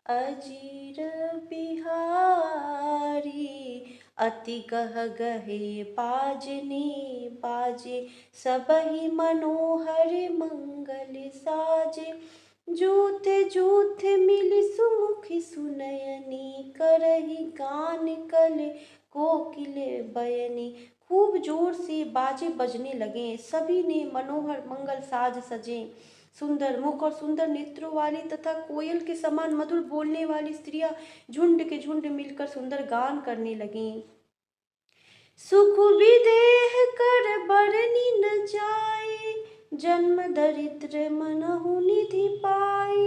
अजीर बिहारी। अति गह गहे बाजने बाजे, सबहि मनोहर मंगल साजे। जूथे जूथे मिली सुमुखी सुनयनी, करही गान कल कोकिल बयनी। खूब जोर से बाजे बजने लगे, सभी ने मनोहर मंगल साज सजे। सुंदर मुख और सुंदर नेत्रों वाली तथा कोयल के समान मधुर बोलने वाली स्त्रियां झुंड के झुंड मिलकर सुंदर गान करने लगीं। सुख विदेह कर बरनी न जाए, जन्म दरिद्र मनहु निधि पाए।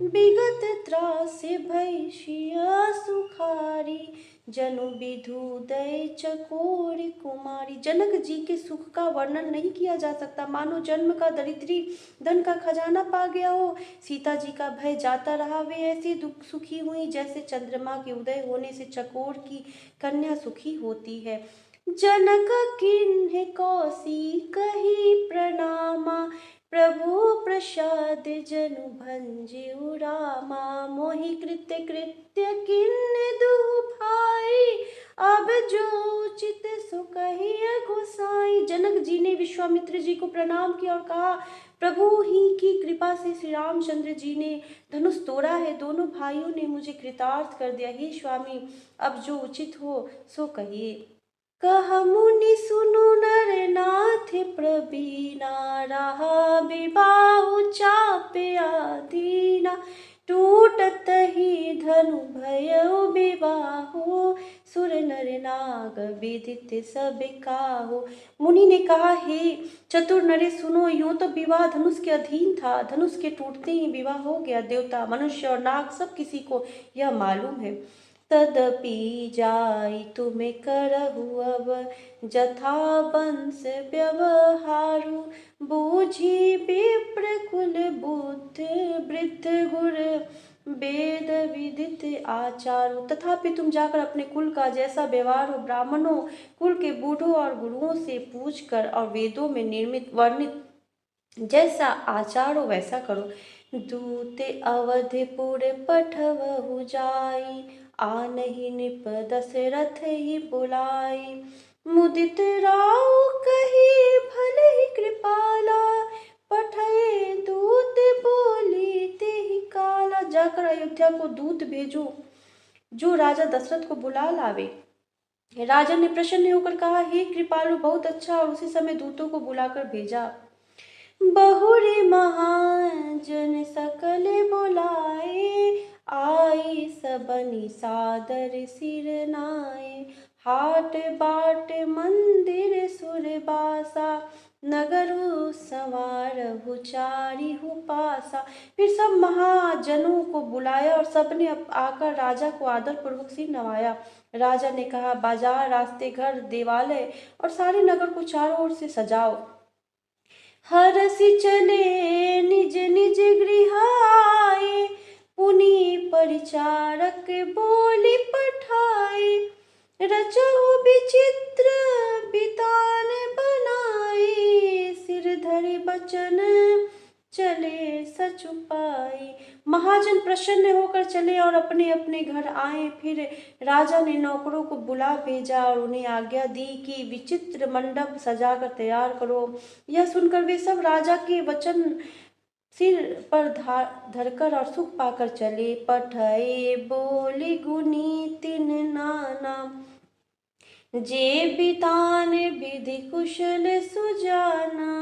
विगत त्रास भय शिया सुखारी, जनु विधु दय चकोर कुमारी। जनक जी के सुख का वर्णन नहीं किया जा सकता, मानो जन्म का दरिद्री धन का खजाना पा गया हो। सीता जी का भय जाता रहा, वे ऐसी दुख सुखी हुई जैसे चंद्रमा के उदय होने से चकोर की कन्या सुखी होती है। जनक किन्ह कौशिकहि प्रणामा, प्रभु प्रसाद जनु भंजऊ रामा। मोहि कृत्य कृत्य किन्ह दुह भाई, अब जो उचित सो कहिए गोसाई। जनक जी ने विश्वामित्र जी को प्रणाम किया और कहा, प्रभु ही की कृपा से श्री रामचंद्र जी ने धनुष तोड़ा है, दोनों भाइयों ने मुझे कृतार्थ कर दिया। हे स्वामी, अब जो उचित हो सो कहिए। कह मुनि सुनु नर नाथ प्रवीणा, रहा विबाहु चापे आदीना। टूटत ही धनु भयउ विबाहु, सुर नर नाग विदित सब काहू। मुनि ने कहा, हे चतुर नरे सुनो, यूं तो विवाह धनुष के अधीन था, धनुष के टूटते ही विवाह हो गया। देवता मनुष्य और नाग सब किसी को यह मालूम है। तदपि जाई तुम करहु अब, जथा वंश व्यवहारु। बूझी विप्र कुल बुद्ध वृद्ध गुर, वेद विदित आचारु। तथापि तुम जाकर अपने कुल का जैसा व्यवहार हो, ब्राह्मणों कुल के बूढ़ों और गुरुओं से पूछ कर और वेदों में निर्मित वर्णित जैसा आचार हो वैसा करो। दूते अवधपुर पठवहु जाई, आनहि निप दशरथ ही बुलाई। मुदित राउ कही भले ही कृपाला, पठये दूत बोली तेहि काला। जाकर अयोध्या को दूत भेजो जो राजा दशरथ को बुला लावे। राजा ने प्रसन्न होकर कहा, हे कृपालु, बहुत अच्छा। और उसी समय दूतों को बुलाकर भेजा। बहुरी महाजन सकल बुलाए, आई सबनी सादर सिर नाए। हाट बाट मंदिर सुरबासा, नगरु संवारहु चारिहु पासा। फिर सब महाजनों को बुलाया और सबने आकर राजा को आदर पूर्वक सिर नवाया। राजा ने कहा, बाजार, रास्ते, घर, देवालय और सारे नगर को चारों ओर से सजाओ। हरसि चले निज निज गृह आए, पुनि परिचारक बोली पठाए। रचहु विचित्र बितान बनाई, सिर धरि बचन चले सचुपाई। महाजन प्रसन्न होकर चले और अपने अपने घर आए। फिर राजा ने नौकरों को बुला भेजा और उन्हें आज्ञा दी कि विचित्र मंडप सजाकर तैयार करो। यह सुनकर वे सब राजा के वचन सिर पर धरकर और सुख पाकर चले। पठये बोली गुनी तिन नाना, जे बितान विधि कुशल सुजाना।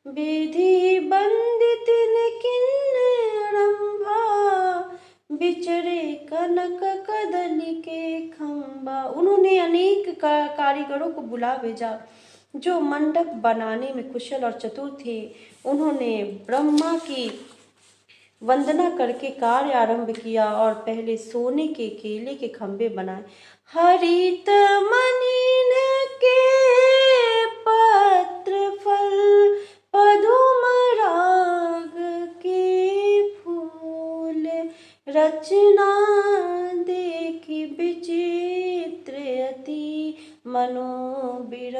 विधि बंदित किन्न आरंभा, बिचरे कनक कदली के खंबा। उन्होंने अनेक कारीगरों को बुला भेजा जो मंडप बनाने में कुशल और चतुर थे। उन्होंने ब्रह्मा की वंदना करके कार्य आरंभ किया और पहले सोने के केले के खंभे बनाए। हरित मनीन के पत्र फल, पदुम राग के फूल। रचना देखी विचित्र अति, मनोबिरंची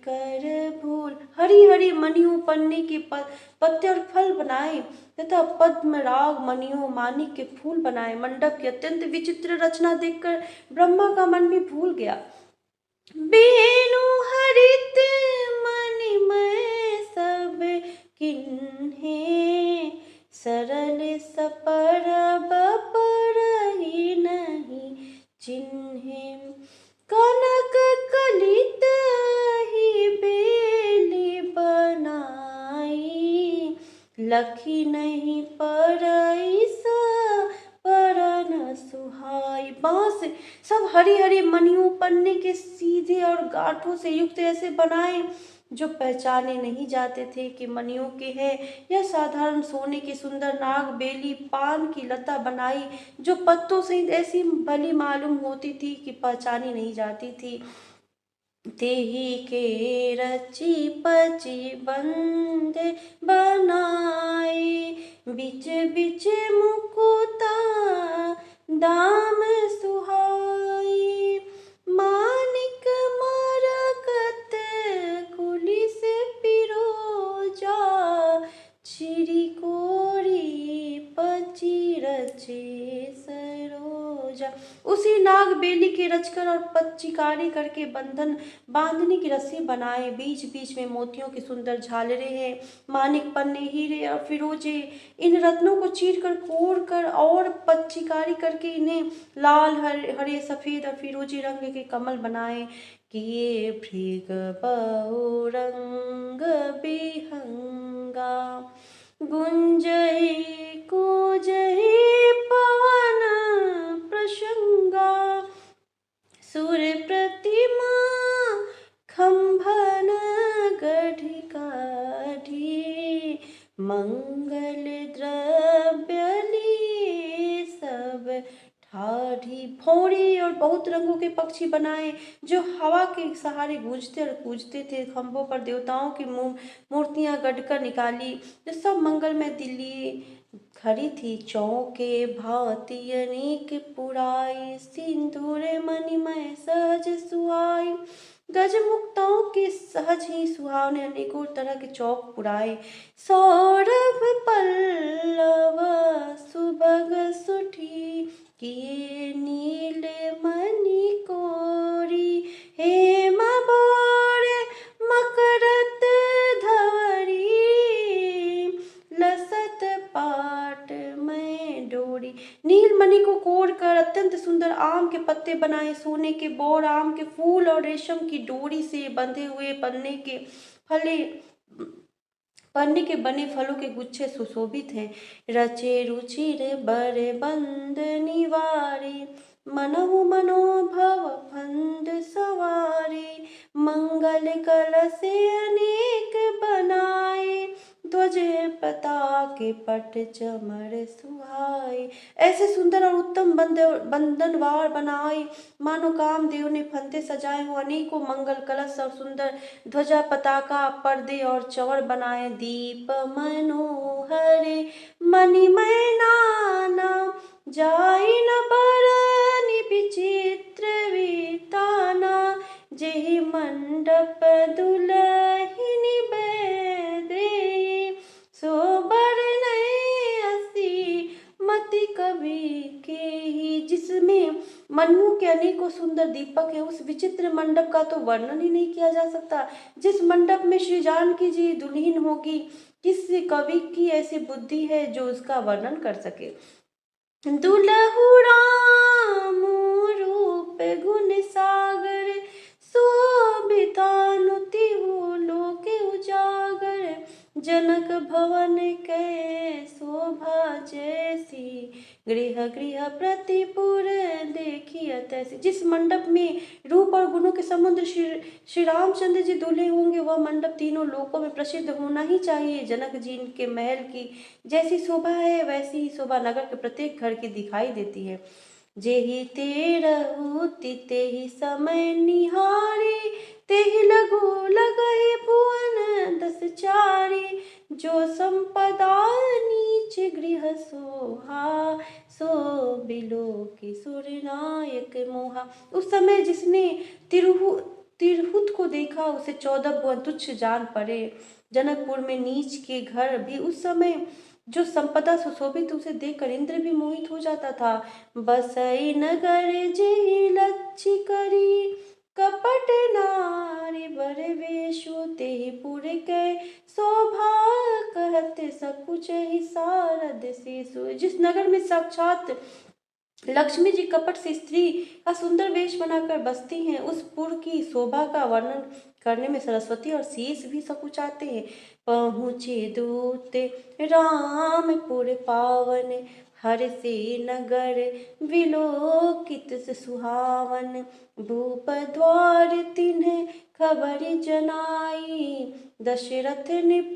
कर भूल। हरी हरी मणियों पन्ने के पत्ते और फल बनाए तथा पद्म राग मणियों मानिक के फूल बनाए। मंडप की अत्यंत विचित्र रचना देखकर ब्रह्मा का मन भी भूल गया। बेनु हरित मणिमय सब किन्हे, सरल सपरब परहि नहीं चिन्हे। कनक कलित ही बेली बनाई, लखी नहीं परई परन सुहाई। बांस सब हरी हरी मणियों पन्ने के सीधे और गांठों से युक्त ऐसे बनाए जो पहचाने नहीं जाते थे कि मणियों के हैं। यह साधारण सोने की सुंदर नाग बेली पान की लता बनाई जो पत्तों सहित ऐसी भली मालूम होती थी कि पहचानी नहीं जाती थी। तेही के रची पची बंदे बनाए, बिच बिच मुकुता दाम सुहाई। मानिक मरकत कुलिस पिरोजा, चिरी कोरी पची रचे सरोजा। उसी नाग बेली के रचकर और पच्चीकारी करके बंधन बांधने की रस्सी बनाए। बीच बीच में मोतियों की सुंदर झालरें हैं, मानिक पन्ने हीरे और फिरोजे। इन रत्नों को चीर कर कोड़ कर और पच्चीकारी करके इन्हें लाल हरे सफेद और फिरोजी रंग के कमल बनाए। किए भृग बहुरंग बिहंगा, गुंजई कूजई पवन प्रसंगा। सुर प्रतिमा खंभन गढ़ी काढ़ी, मंगल द्रव्य लिए सब ठाढ़ी। भौरी और बहुत रंगों के पक्षी बनाए जो हवा के सहारे गूंजते और कूजते थे। खंभों पर देवताओं की मूर्तियां गढ़कर निकाली जो सब मंगल में दिल्ली खड़ी थी। चौके भांति अनेक पुराई, सिंदूर मणिमय सहज सुहाई। गजमुक्ताओं के सहज ही सुहावने अनेकों तरह के चौक पुराए। सौरभ पल्लव सुभग सुठी, किए नील मणि कोरी। हेम बोर मकरत धवरी, लसत पाट में डोरी। नीलमणि को कोड़ कर अत्यंत सुंदर आम के पत्ते बनाए। सोने के बोर, आम के फूल और रेशम की डोरी से बंधे हुए पन्ने के बने फलों के गुच्छे सुशोभित हैं। रचे रुचिर बर बंद निवारी, मनहु मनोभव फंद सवारी। मंगल कलश अनेक बनाए, ध्वज पताके पट चमर सुहाए। ऐसे सुंदर और उत्तम बंधनवार बनाए मानो कामदेव ने फंदे सजाए हो। अनेकों मंगल कलश और सुंदर ध्वजा पताका पर्दे और चंवर बनाए। दीप मनोहरे मणिमय नाना, जाई न बरनि विचित्र विताना। जेहि मंडप दुलहिनी बैदे, सो बरनइ असी मति कवि के ही। जिसमें मनु के अनेकों सुंदर दीपक है, उस विचित्र मंडप का तो वर्णन ही नहीं किया जा सकता। जिस मंडप में श्री जानकी जी दुल्हीन होगी, किस कवि की ऐसी बुद्धि है जो उसका वर्णन कर सके। दुलहु राम रूप गुण सागर, शोभितानुतिहु लोक उजागर। जनक भवन कै शोभा जैसी, गृह गृह प्रतिपुर देखिए तैसी। जिस मंडप में रूप और गुणों के समुद्र श्री रामचंद्र जी दूल्हे होंगे, वह मंडप तीनों लोकों में प्रसिद्ध होना ही चाहिए। जनक जी के महल की जैसी शोभा है, वैसी ही शोभा नगर के प्रत्येक घर की दिखाई देती है। जेहि तेरहु तेहि समय निहारी, तेहि लघु लगहि भुवन दस चारी। जो संपदा नीच गृह सोहा, सो बिलो की सुर नायक मोहा। उस समय जिसने तिरहुत को देखा उसे 14 भुवन तुच्छ जान पड़े। जनकपुर में नीच के घर भी उस समय जो संपदा सुशोभित उसे देखकर इंद्र भी मोहित हो जाता था। बसई नगर जेहि लच्छी करी, कपट नारी बर वेशो तेहि पुर कै शोभा, कहते सकुच ही सारद शेषु। जिस नगर में साक्षात लक्ष्मी जी कपट से स्त्री का सुंदर वेश बनाकर बसती हैं, उस पुर की शोभा का वर्णन करने में सरस्वती और शीश भी सकुचाते हैं। पहुँचे दूत रामपुर पावन, हर से नगर विलोकित सुहावन। भूप द्वार तिन्ह खबर जनाई, दशरथ निप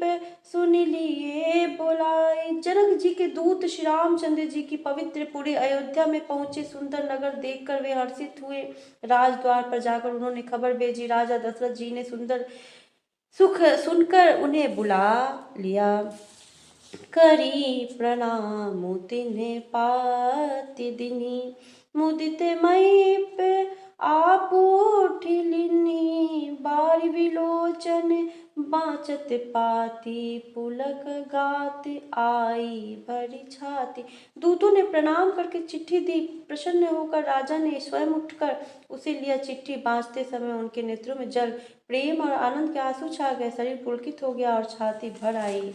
सुन लिए बुलाई। जनक जी के दूत श्री रामचंद्र जी की पवित्र पुरी अयोध्या में पहुंचे। सुंदर नगर देखकर वे हर्षित हुए। राजद्वार पर जाकर उन्होंने खबर भेजी। राजा दशरथ जी ने सुंदर सुख सुनकर उन्हें बुला लिया। करी प्रणाम तिन्हें पाति दिनी, मुदित मयीप आप उठिलिनी। बारी विलोचन बाँचत पाती, पुलक गात आई भरी छाती। दूतों ने प्रणाम करके चिट्ठी दी। प्रसन्न होकर राजा ने स्वयं उठकर उसे लिया। चिट्ठी बाँचते समय उनके नेत्रों में जल, प्रेम और आनंद के आंसू छा गए। शरीर पुलकित हो गया और छाती भर आई।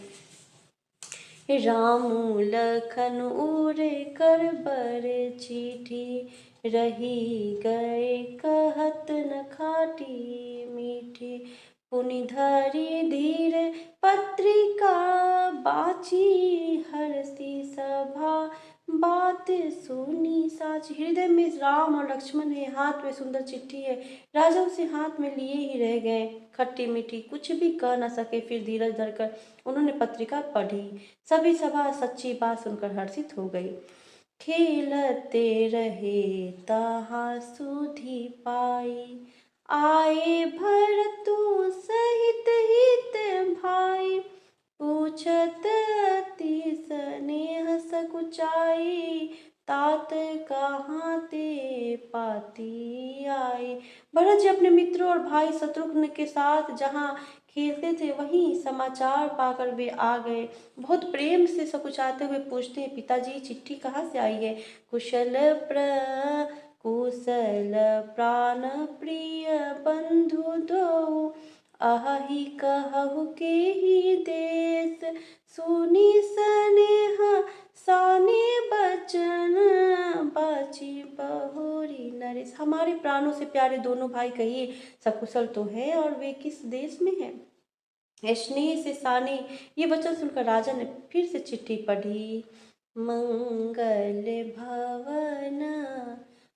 रामू लखन उरे कर बर चिट्ठी, रही गए कहत न खाटी मीठी। पुनि धरि धीर पत्रिका बाची, हरषि सभा बात सुनी साची। हृदय में राम और लक्ष्मण है, हाथ में सुंदर चिट्ठी है। राजा उसे हाथ में लिए ही रह गए। खट्टी मीठी कुछ भी कह न सके। फिर धीरज धरकर उन्होंने पत्रिका पढ़ी। सभी सभा सच्ची बात सुनकर हर्षित हो गई। खेलते रहे तहाँ सुधि पाई, आए भरतु सहित हित भाई। पूछत अति स्नेह सकुचाई, तात कहाँ ते पाती आई। भरत जी अपने मित्रों और भाई शत्रुघ्न के साथ जहाँ खेलते थे वहीं समाचार पाकर वे आ गए। बहुत प्रेम से सकुचाते हुए पूछते हैं, पिताजी चिट्ठी कहाँ से आई है? कुशल प्राण प्रिय बंधु दो, अहि कहु के ही देश। सुनी स्नेह साने बचन, बाची बहुरी नरेश। हमारे प्राणों से प्यारे दोनों भाई कहिए सकुशल तो है और वे किस देश में हैं? स्नेह से साने ये वचन सुनकर राजा ने फिर से चिट्ठी पढ़ी। मंगल भवन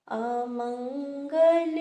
अमंगल